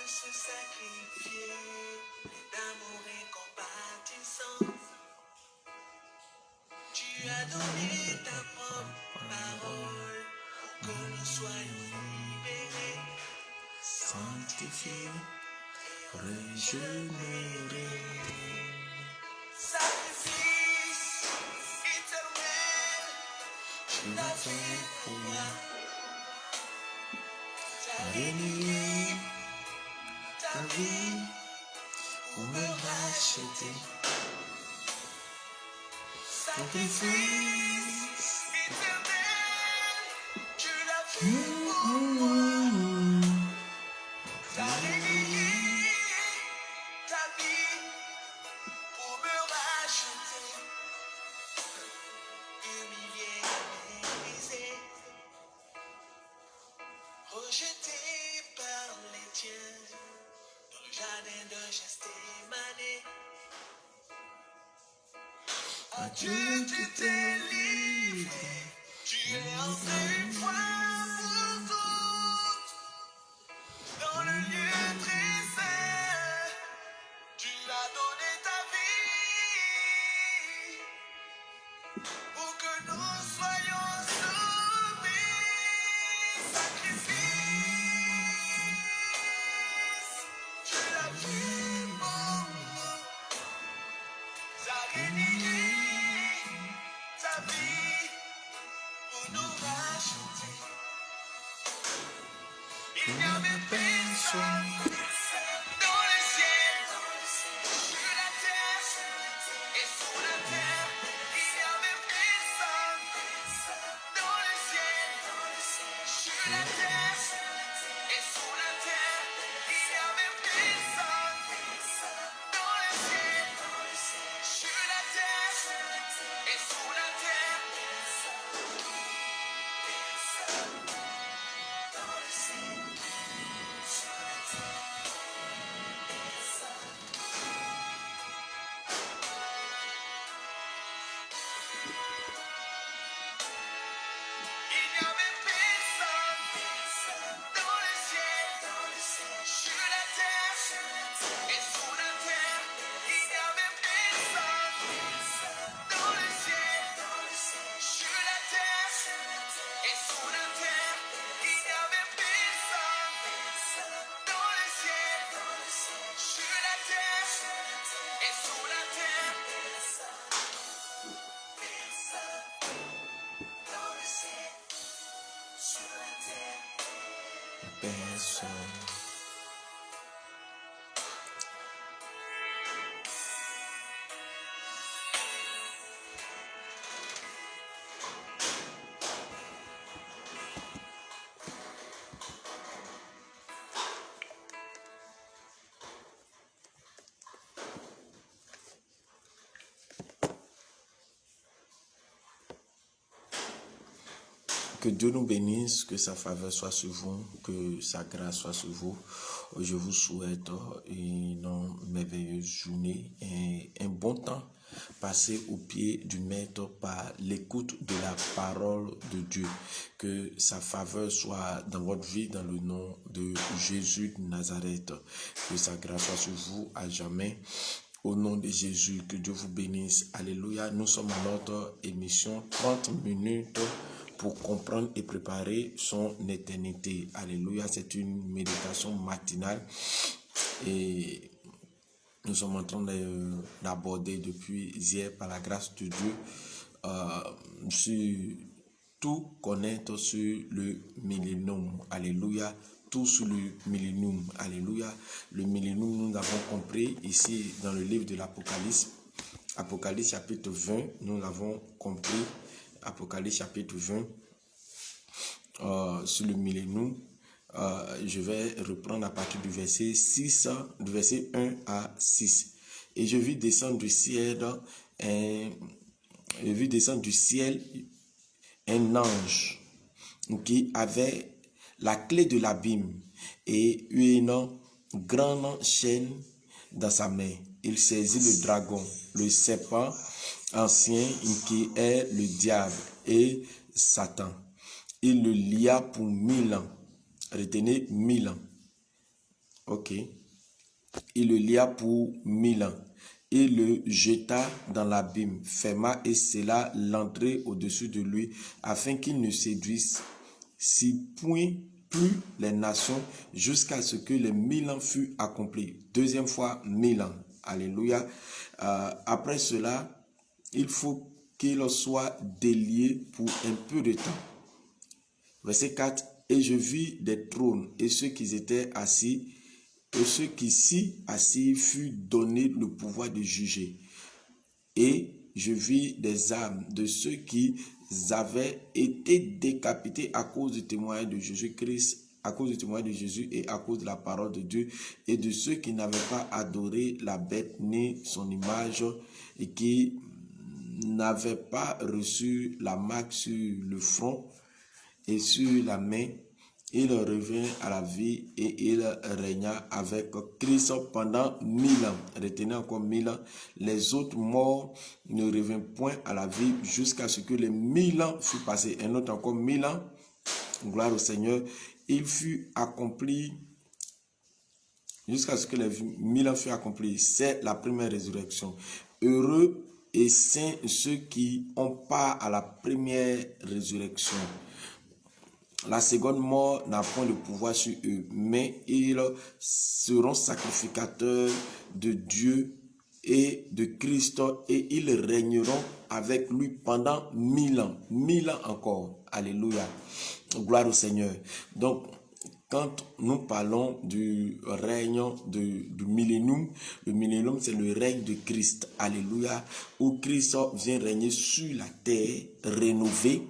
se sacrifier d'amour incompatissant. Tu as donné ta propre parole pour que nous soyons libérés, sanctifiés, régénérés. Sacrifice éternel, tu l'as fait pour moi. T'as renié ta vie pour me racheter. Sacrifice éternel, tu l'as fait pour moi. T'as renié ta vie pour me racheter. Humilié, méprisé, rejeté par les tiens, dans le jardin de Gethsémani. Adieu, tu t'es livré, tu es entré une fois pour toutes, dans le lieu très saint, tu as donné ta vie, pour que nous soyons sauvés. Sacrifice, tu l'as fait pour nous, t'as renié ta vie pour nous racheter. Il n'y avait personne dans le ciel, sur la terre et sous la terre. Il n'y avait personne dans le ciel, sur la terre et sous la terre. Il n'y avait personne dans le ciel, sur la terre et sous la terre. Il n'y avait personne dans le ciel, sur la terre et sous la terre. Il n'y avait personne dans le ciel, sur la terre et sous la terre. Il n'y avait personne dans le ciel, sur la terre et sous la terre. Personne. Que Dieu nous bénisse, que sa faveur soit sur vous, que sa grâce soit sur vous. Je vous souhaite une merveilleuse journée et un bon temps passé au pied du Maître par l'écoute de la parole de Dieu. Que sa faveur soit dans votre vie dans le nom de Jésus de Nazareth. Que sa grâce soit sur vous à jamais. Au nom de Jésus, que Dieu vous bénisse. Alléluia. Nous sommes à notre émission 30 minutes pour comprendre et préparer son éternité. Alléluia. C'est une méditation matinale et nous sommes en train d'aborder depuis hier par la grâce de Dieu sur tout connaître sur le millénium. Alléluia. Tout sur le millénium. Alléluia. Le millénium, nous avons compris ici dans le livre de l'Apocalypse. Apocalypse chapitre 20, nous l'avons compris. Apocalypse chapitre 20 sur le millénium. Je vais reprendre à partir du verset 6, du verset 1 à 6. Et je vis descendre du ciel un ange qui avait la clé de l'abîme et une grande chaîne dans sa main. Il saisit le dragon, le serpent ancien qui est le diable et Satan. Il le lia pour 1000 ans. Retenez 1000 ans. Ok. Il le lia pour 1000 ans. Il le jeta dans l'abîme, ferma et scella l'entrée au-dessus de lui, afin qu'il ne séduise si point plus les nations, jusqu'à ce que les 1000 ans furent accomplis. Deuxième fois, 1000 ans. Alléluia. Après cela, il faut qu'il soit délié pour un peu de temps. Verset 4. Et je vis des trônes, et ceux qui étaient assis, et ceux qui s'y assis furent donné le pouvoir de juger. Et je vis des âmes de ceux qui avaient été décapités à cause du témoignage de Jésus-Christ, à cause du témoignage de Jésus et à cause de la parole de Dieu, et de ceux qui n'avaient pas adoré la bête ni son image, et qui n'avaient pas reçu la marque sur le front et sur la main. Il revint à la vie et il régna avec Christ pendant 1000 ans. Retenez encore 1000 ans. Les autres morts ne revinrent point à la vie jusqu'à ce que les 1000 ans furent passés. Un autre encore 1000 ans. Gloire au Seigneur. Il fut accompli jusqu'à ce que les 1000 ans furent accomplis. C'est la première résurrection. Heureux et saints ceux qui ont part à la première résurrection. La seconde mort n'a point de pouvoir sur eux, mais ils seront sacrificateurs de Dieu et de Christ, et ils régneront avec lui pendant 1000 ans. 1000 ans encore. Alléluia. Gloire au Seigneur. Donc, quand nous parlons du règne du millénium, le millénium c'est le règne de Christ. Alléluia. Où Christ vient régner sur la terre rénovée.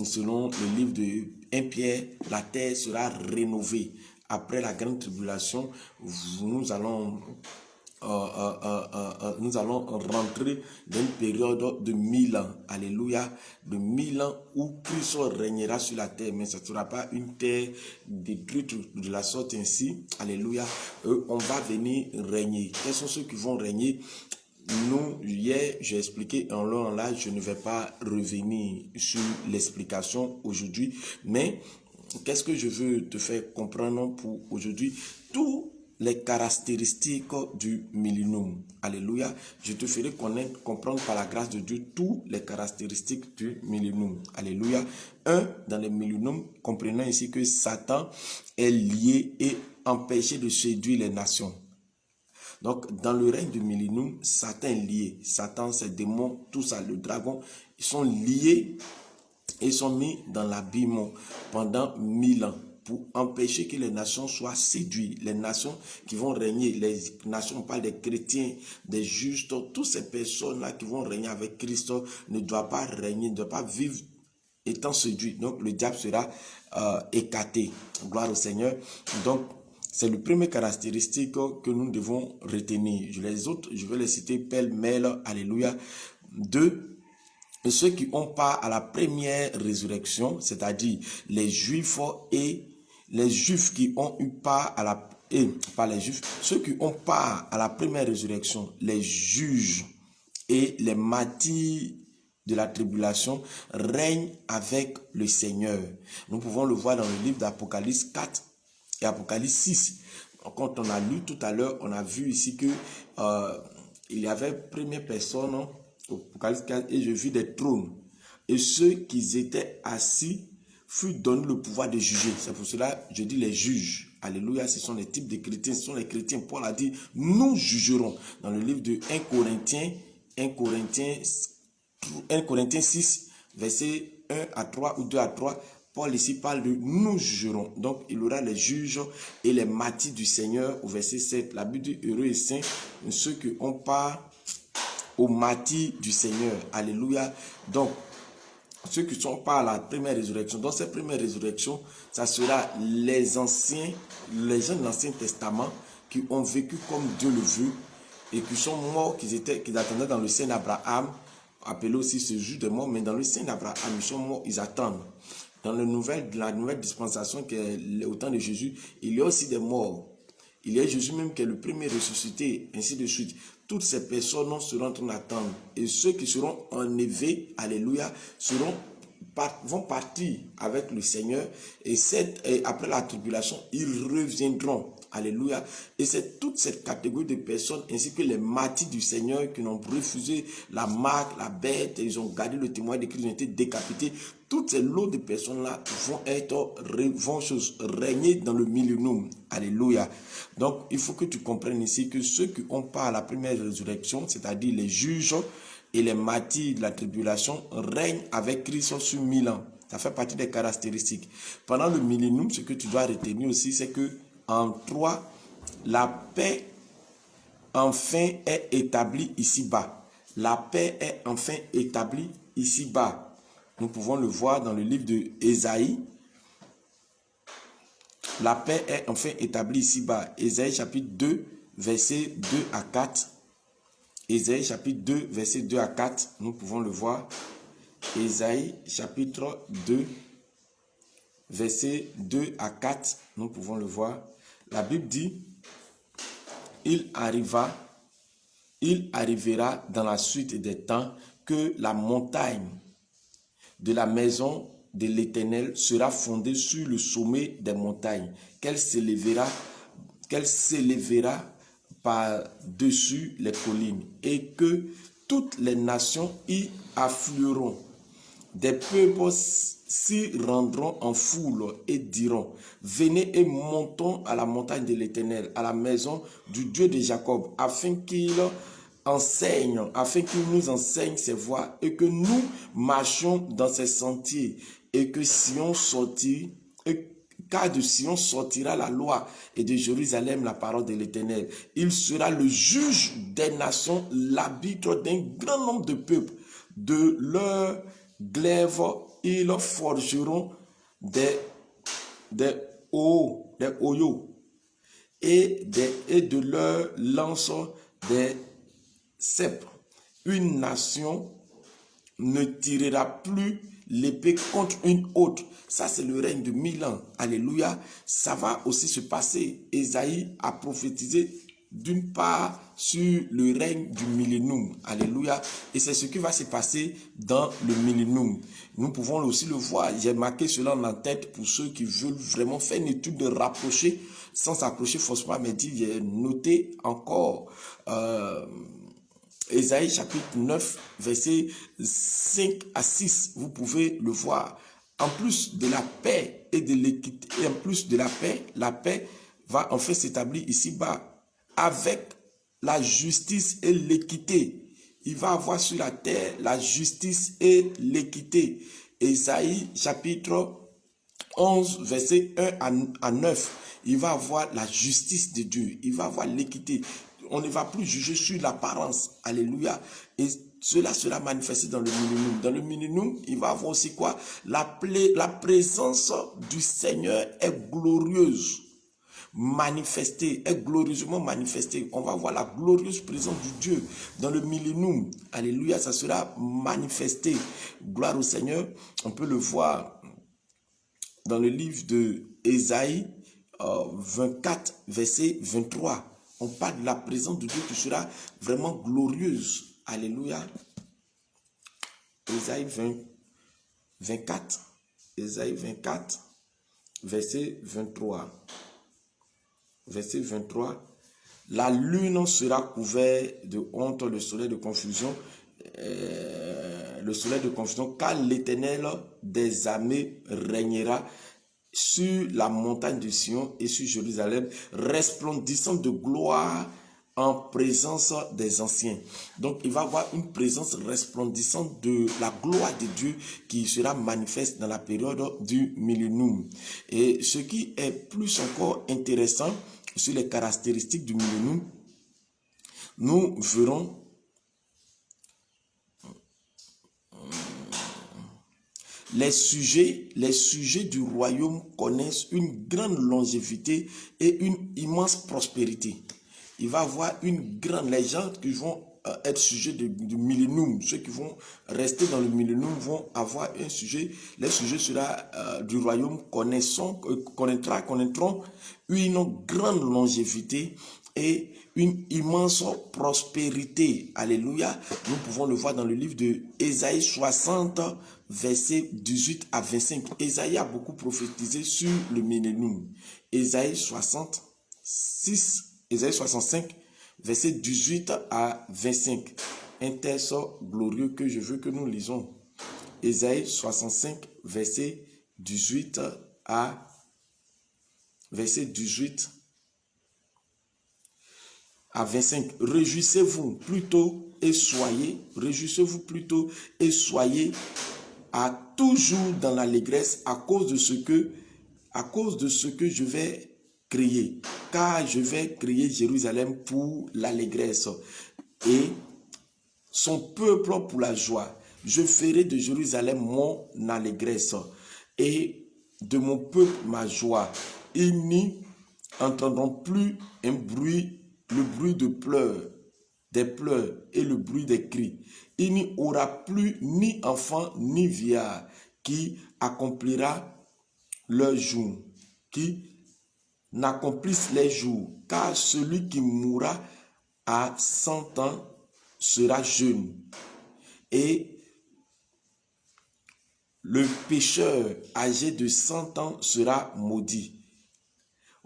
Selon le livre de 1 Pierre, la terre sera rénovée. Après la grande tribulation, nous allons rentrer dans une période de 1000 ans. Alléluia. De 1000 ans où Christ régnera sur la terre. Mais ce ne sera pas une terre détruite de la sorte ainsi. Alléluia. On va venir régner. Quels sont ceux qui vont régner? Nous, hier, j'ai expliqué en long en large. Je ne vais pas revenir sur l'explication aujourd'hui. Mais qu'est-ce que je veux te faire comprendre pour aujourd'hui? Tout les caractéristiques du millénium. Alléluia. Je te ferai comprendre par la grâce de Dieu toutes les caractéristiques du millénium. Alléluia. Dans le millénium, comprenons ici que Satan est lié et empêché de séduire les nations. Donc, dans le règne du millénium, Satan est lié. Satan, ses démons, tout ça, le dragon, ils sont liés et sont mis dans l'abîme pendant 1000 ans. Pour empêcher que les nations soient séduites, les nations qui vont régner, les nations, on parle des chrétiens, des justes, toutes ces personnes-là qui vont régner avec Christ ne doivent pas régner, ne doivent pas vivre étant séduits. Donc le diable sera écarté. Gloire au Seigneur. Donc c'est le premier caractéristique que nous devons retenir. Les autres, je vais les citer pêle-mêle. Alléluia. 2. Et ceux qui ont part à la première résurrection, c'est-à-dire les Juifs et les Juifs qui ont eu part à la... pas les Juifs, ceux qui ont part à la première résurrection, les juges et les martyrs de la tribulation règnent avec le Seigneur. Nous pouvons le voir dans le livre d'Apocalypse 4 et Apocalypse 6. Quand on a lu tout à l'heure, on a vu ici que il y avait première personne... Apocalypse 4, et je vis des trônes. Et ceux qui étaient assis furent donnés le pouvoir de juger. C'est pour cela que je dis les juges. Alléluia, ce sont les types de chrétiens. Ce sont les chrétiens. Paul a dit, nous jugerons. Dans le livre de 1 Corinthiens 6, verset 1 à 3 ou 2 à 3, Paul ici parle de nous jugerons. Donc, il y aura les juges et les martyrs du Seigneur au verset 7. La Bible dit heureux et saints, ceux qui ont part au martyrs du Seigneur. Alléluia. Donc, ceux qui sont pas à la première résurrection. Dans cette première résurrection, ça sera les anciens, les gens de l'Ancien Testament qui ont vécu comme Dieu le veut et qui sont morts, qu'ils attendaient dans le sein d'Abraham, appelé aussi ce jour des morts, mais dans le sein d'Abraham, ils sont morts, ils attendent. Dans la nouvelle dispensation qui est au temps de Jésus, il y a aussi des morts. Il y a Jésus même qui est le premier ressuscité, ainsi de suite. Toutes ces personnes seront en train d'attendre. Et ceux qui seront enlevés, alléluia, vont partir avec le Seigneur. Et après la tribulation, ils reviendront. Alléluia. Et c'est toute cette catégorie de personnes, ainsi que les martyrs du Seigneur qui n'ont refusé la marque, la bête, ils ont gardé le témoin de Christ, ils ont été décapités. Toutes ces lots de personnes-là vont régner dans le millénium. Alléluia. Donc, il faut que tu comprennes ici que ceux qui ont part à la première résurrection, c'est-à-dire les juges et les martyrs de la tribulation, règnent avec Christ sur 1000 ans. Ça fait partie des caractéristiques. Pendant le millénium, ce que tu dois retenir aussi, c'est que en 3, la paix enfin est établie ici-bas. La paix est enfin établie ici-bas. Nous pouvons le voir dans le livre de Ésaïe. La paix est enfin établie ici-bas. Ésaïe chapitre 2, versets 2 à 4. Ésaïe chapitre 2, versets 2 à 4. Nous pouvons le voir. Ésaïe chapitre 2, versets 2 à 4. Nous pouvons le voir. La Bible dit, il arrivera dans la suite des temps que la montagne de la maison de l'Éternel sera fondée sur le sommet des montagnes, qu'elle s'élèvera par-dessus les collines, et que toutes les nations y afflueront. Des peuples s'y rendront en foule et diront, venez et montons à la montagne de l'Éternel, à la maison du Dieu de Jacob, afin qu'il nous enseigne ses voies et que nous marchions dans ses sentiers, et que car de Sion sortira la loi et de Jérusalem la parole de l'Éternel. Il sera le juge des nations, l'arbitre d'un grand nombre de peuples. De leur glaive, ils forgeront des oyaux, et de leur lance des sceptres. Une nation ne tirera plus l'épée contre une autre. Ça, c'est le règne de 1000 ans. Alléluia. Ça va aussi se passer. Ésaïe a prophétisé d'une part sur le règne du millénium. Alléluia. Et c'est ce qui va se passer dans le millénium. Nous pouvons aussi le voir. J'ai marqué cela en tête pour ceux qui veulent vraiment faire une étude de rapprocher, sans s'accrocher forcément, mais dire, j'ai noté encore Ésaïe chapitre 9, versets 5 à 6. Vous pouvez le voir. En plus de la paix et de l'équité, et en plus de la paix va en fait s'établir ici-bas avec la justice et l'équité. Il va avoir sur la terre la justice et l'équité. Ésaïe chapitre 11, verset 1 à 9. Il va avoir la justice de Dieu. Il va avoir l'équité. On ne va plus juger sur l'apparence. Alléluia. Et cela sera manifesté dans le millénium. Dans le millénium, il va avoir aussi quoi? La présence du Seigneur est glorieuse. Manifestée, est glorieusement manifestée. On va voir la glorieuse présence du Dieu dans le millénium. Alléluia, ça sera manifesté. Gloire au Seigneur. On peut le voir dans le livre de Ésaïe 24, verset 23. On parle de la présence de Dieu qui sera vraiment glorieuse. Alléluia. Ésaïe 24, Ésaïe 24, verset 23. Verset 23. La lune sera couverte de honte, le soleil de confusion, car l'Éternel des armées régnera sur la montagne de Sion et sur Jérusalem, resplendissant de gloire en présence des anciens. Donc, il va y avoir une présence resplendissante de la gloire de Dieu qui sera manifeste dans la période du millénium. Et ce qui est plus encore intéressant sur les caractéristiques du millénium, nous verrons les sujets du royaume connaissent une grande longévité et une immense prospérité. Il va y avoir les gens qui vont être sujets du millénium, ceux qui vont rester dans le millénium vont avoir un sujet, les sujets du royaume connaîtront une grande longévité et une immense prospérité. Alléluia. Nous pouvons le voir dans le livre de Ésaïe 60, versets 18 à 25. Ésaïe a beaucoup prophétisé sur le millénium. Ésaïe 60, Ésaïe 65, verset 18 à 25. Un texte glorieux que je veux que nous lisons. Ésaïe 65, verset 18 à 25. Réjouissez-vous plutôt et soyez à toujours dans l'allégresse à cause de ce que je vais créer. Car je vais créer Jérusalem pour l'allégresse et son peuple pour la joie. Je ferai de Jérusalem mon allégresse et de mon peuple ma joie. Ils n'y entendront plus le bruit des pleurs et le bruit des cris. Il n'y aura plus ni enfant ni vieillard qui accomplira leurs jours, qui n'accomplissent les jours, car celui qui mourra à 100 ans sera jeune. Et le pécheur âgé de 100 ans sera maudit.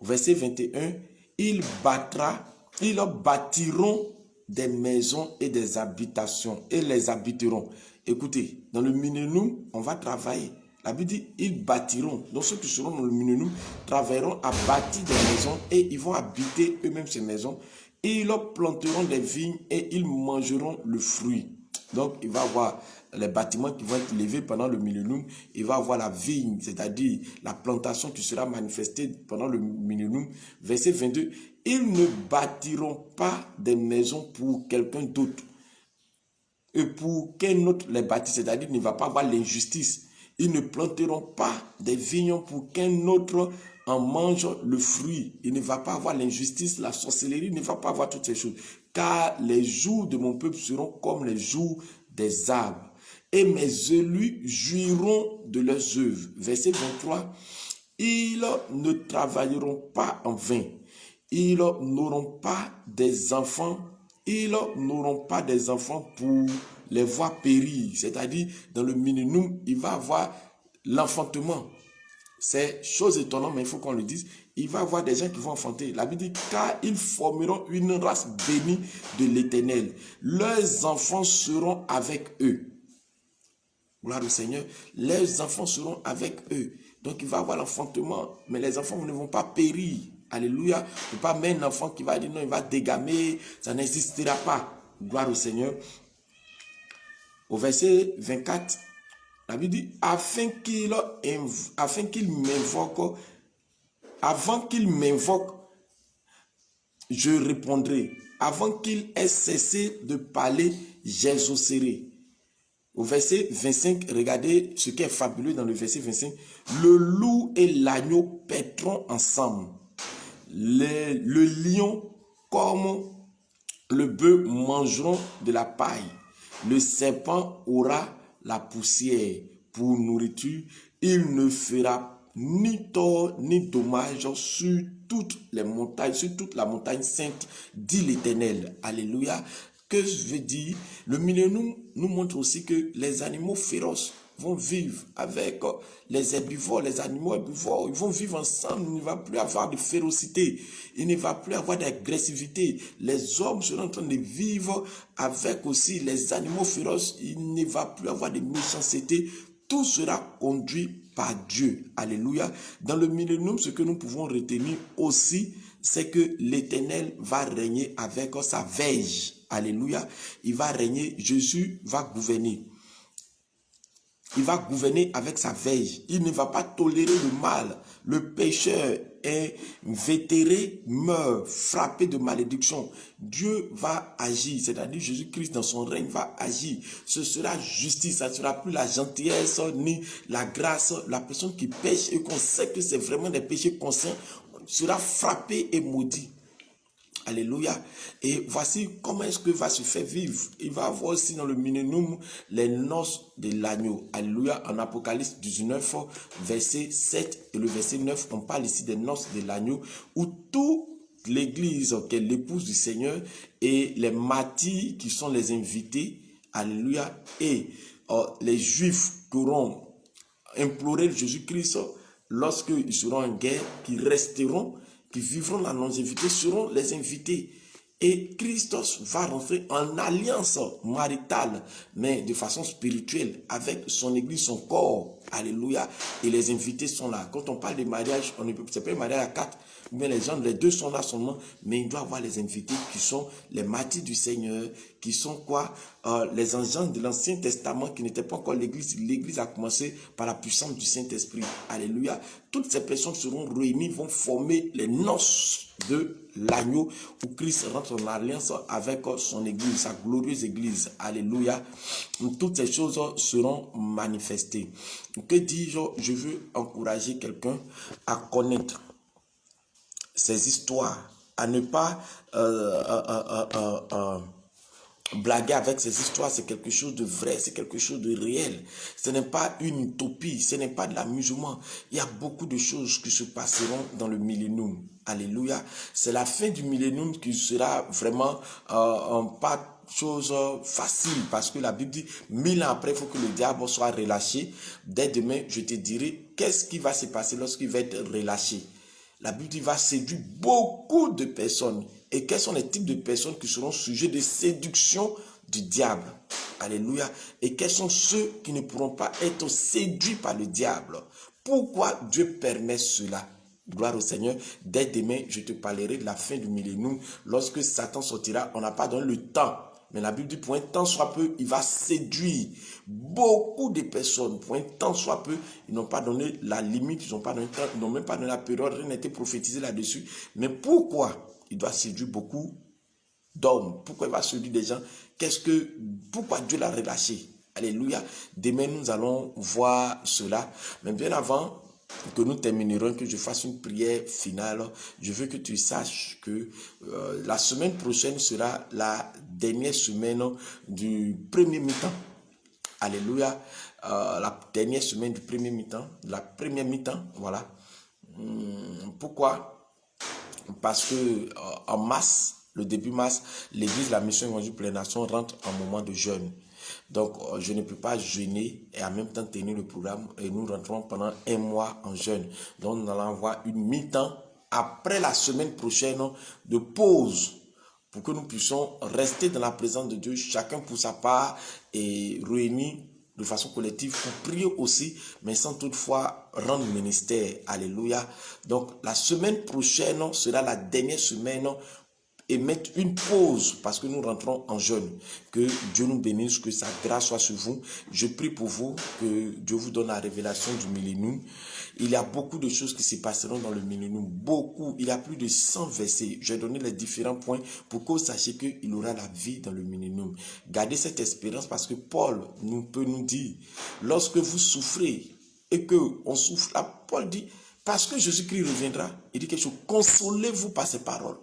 Verset 21, ils bâtiront des maisons et des habitations et les habiteront. Écoutez, dans le millénium, on va travailler. La Bible dit, ils bâtiront. Donc ceux qui seront dans le millénium travailleront à bâtir des maisons et ils vont habiter eux-mêmes ces maisons. Ils planteront des vignes et ils mangeront le fruit. Donc il va y avoir les bâtiments qui vont être levés pendant le millénium. Il va y avoir la vigne, c'est-à-dire la plantation qui sera manifestée pendant le millénium. Verset 22, ils ne bâtiront pas des maisons pour quelqu'un d'autre et pour qu'un autre les bâtisse, c'est-à-dire il ne va pas avoir l'injustice. Ils ne planteront pas des vignes pour qu'un autre en mange le fruit. Il ne va pas avoir l'injustice, la sorcellerie, il ne va pas avoir toutes ces choses. Car les jours de mon peuple seront comme les jours des arbres. Et mes élus jouiront de leurs œuvres. Verset 23. Ils ne travailleront pas en vain. Ils n'auront pas des enfants. Ils n'auront pas des enfants pour les voir périr. C'est-à-dire, dans le millénium, il va avoir l'enfantement. C'est chose étonnante, mais il faut qu'on le dise. Il va y avoir des gens qui vont enfanter. La Bible dit, car ils formeront une race bénie de l'Éternel. Leurs enfants seront avec eux. Gloire au Seigneur. Leurs enfants seront avec eux. Donc il va y avoir l'enfantement, mais les enfants ne vont pas périr. Alléluia. Il ne peut pas mettre un enfant qui va dire non, il va dégamer. Ça n'existera pas. Gloire au Seigneur. Au verset 24, la Bible dit, afin qu'il m'invoque, avant qu'il m'invoque, je répondrai. Avant qu'il ait cessé de parler, j'exaucerai. Au verset 25, regardez ce qui est fabuleux dans le verset 25. Le loup et l'agneau paîtront ensemble. Le lion comme le bœuf mangeront de la paille. Le serpent aura la poussière pour nourriture. Il ne fera ni tort ni dommage sur toutes les montagnes, sur toute la montagne sainte, dit l'Éternel. Alléluia. Que je veux dire, le millénium nous montre aussi que les animaux féroces vont vivre avec les herbivores, les animaux herbivores, ils vont vivre ensemble, il ne va plus avoir de férocité, il ne va plus avoir d'agressivité. Les hommes seront en train de vivre avec aussi les animaux féroces, il ne va plus avoir de méchanceté. Tout sera conduit par Dieu. Alléluia. Dans le millénium, ce que nous pouvons retenir aussi, c'est que l'Éternel va régner avec sa verge. Alléluia. Il va régner. Jésus va gouverner. Il va gouverner avec sa verge. Il ne va pas tolérer le mal. Le pécheur est vétéré, meurt, frappé de malédiction. Dieu va agir. C'est-à-dire Jésus-Christ dans son règne va agir. Ce sera justice. Ça ne sera plus la gentillesse ni la grâce. La personne qui pêche et qu'on sait que c'est vraiment des péchés conscients sera frappé et maudit. Alléluia. Et voici comment est-ce que va se faire vivre. Il va avoir aussi dans le millénium les noces de l'agneau. Alléluia. En Apocalypse 19, verset 7 et le verset 9, on parle ici des noces de l'agneau où toute l'église qui est l'épouse du Seigneur et les martyrs qui sont les invités. Alléluia. Et les juifs qui auront imploré Jésus-Christ lorsqu'ils seront en guerre, qui resteront qui vivront la longévité seront les invités. Et Christos va rentrer en alliance maritale, mais de façon spirituelle, avec son église, son corps. Alléluia. Et les invités sont là. Quand on parle de mariage, on ne peut pas un mariage à 4, mais les deux sont là seulement, mais il doit avoir les invités qui sont les martyrs du Seigneur, qui sont quoi? Les agents de l'Ancien Testament qui n'étaient pas encore l'église. L'église a commencé par la puissance du Saint-Esprit. Alléluia. Toutes ces personnes seront réunies, vont former les noces de l'agneau où Christ rentre en alliance avec son église, sa glorieuse église. Alléluia. Toutes ces choses seront manifestées. Que dis-je? Je veux encourager quelqu'un à connaître ces histoires, à ne pas blaguer avec ces histoires. C'est quelque chose de vrai, c'est quelque chose de réel. Ce n'est pas une utopie, ce n'est pas de l'amusement. Il y a beaucoup de choses qui se passeront dans le millénium. Alléluia. C'est la fin du millénium qui sera vraiment pas chose facile, parce que la Bible dit 1000 ans après, il faut que le diable soit relâché. Dès demain, je te dirai qu'est-ce qui va se passer lorsqu'il va être relâché. La Bible dit va séduire beaucoup de personnes. Et quels sont les types de personnes qui seront sujets de séduction du diable? Alléluia. Et quels sont ceux qui ne pourront pas être séduits par le diable? Pourquoi Dieu permet cela? Gloire au Seigneur. Dès demain, je te parlerai de la fin du millénium. Lorsque Satan sortira, on n'a pas donné le temps. Mais la Bible dit, pour un temps soit peu, il va séduire beaucoup de personnes. Pour un temps soit peu, ils n'ont pas donné la limite, ils n'ont même pas donné la période, rien n'a été prophétisé là-dessus. Mais pourquoi il doit séduire beaucoup d'hommes? Pourquoi il va séduire des gens? Pourquoi Dieu l'a relâché? Alléluia. Demain, nous allons voir cela. Mais bien avant que nous terminerons, que je fasse une prière finale, je veux que tu saches que la semaine prochaine sera la dernière semaine du premier mi-temps. Alléluia. La dernière semaine du premier mi-temps, la première mi-temps, voilà. Pourquoi? Parce que en mars, le début mars, l'église, la mission évangélique pour les nations rentre en moment de jeûne. Donc, je ne peux pas jeûner et en même temps tenir le programme, et nous rentrons pendant un mois en jeûne. Donc, nous allons avoir une mi-temps après la semaine prochaine de pause pour que nous puissions rester dans la présence de Dieu, chacun pour sa part, et réunis de façon collective pour prier aussi, mais sans toutefois rendre ministère. Alléluia. Donc, la semaine prochaine sera la dernière semaine et mettre une pause parce que nous rentrons en jeûne. Que Dieu nous bénisse, que sa grâce soit sur vous. Je prie pour vous, que Dieu vous donne la révélation du millénium. Il y a beaucoup de choses qui se passeront dans le millénium. Beaucoup. Il y a plus de 100 versets. Je vais donner les différents points pour que vous sachiez qu'il y aura la vie dans le millénium. Gardez cette espérance parce que Paul peut nous dire, lorsque vous souffrez et que on souffre, là, Paul dit, parce que Jésus-Christ reviendra, il dit quelque chose, consolez-vous par ses paroles.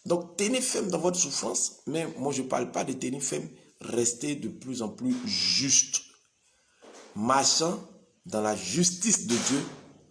Donc, tenez ferme dans votre souffrance, mais moi, je ne parle pas de tenir ferme, restez de plus en plus juste, marchant dans la justice de Dieu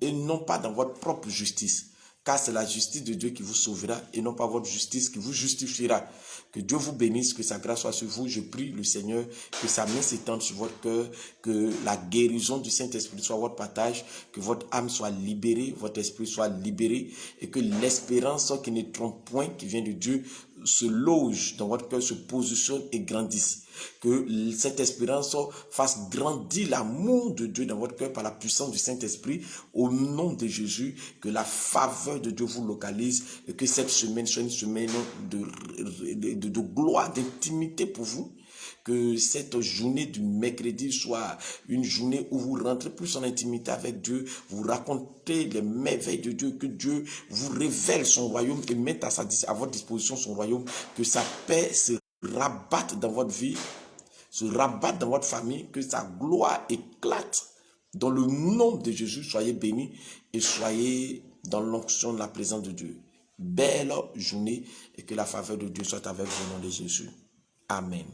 et non pas dans votre propre justice. Car c'est la justice de Dieu qui vous sauvera et non pas votre justice qui vous justifiera. Que Dieu vous bénisse, que sa grâce soit sur vous. Je prie le Seigneur que sa main s'étende sur votre cœur, que la guérison du Saint-Esprit soit votre partage, que votre âme soit libérée, votre esprit soit libéré et que l'espérance qui ne trompe point, qui vient de Dieu, se loge dans votre cœur, se positionne et grandisse. Que cette espérance fasse grandir l'amour de Dieu dans votre cœur par la puissance du Saint-Esprit. Au nom de Jésus, que la faveur de Dieu vous localise et que cette semaine soit une semaine de gloire, d'intimité pour vous. Que cette journée du mercredi soit une journée où vous rentrez plus en intimité avec Dieu, vous racontez les merveilles de Dieu, que Dieu vous révèle son royaume et mette à votre disposition son royaume, que sa paix se rabatte dans votre vie, se rabatte dans votre famille, que sa gloire éclate. Dans le nom de Jésus, soyez bénis et soyez dans l'onction de la présence de Dieu. Belle journée et que la faveur de Dieu soit avec vous au nom de Jésus. Amen.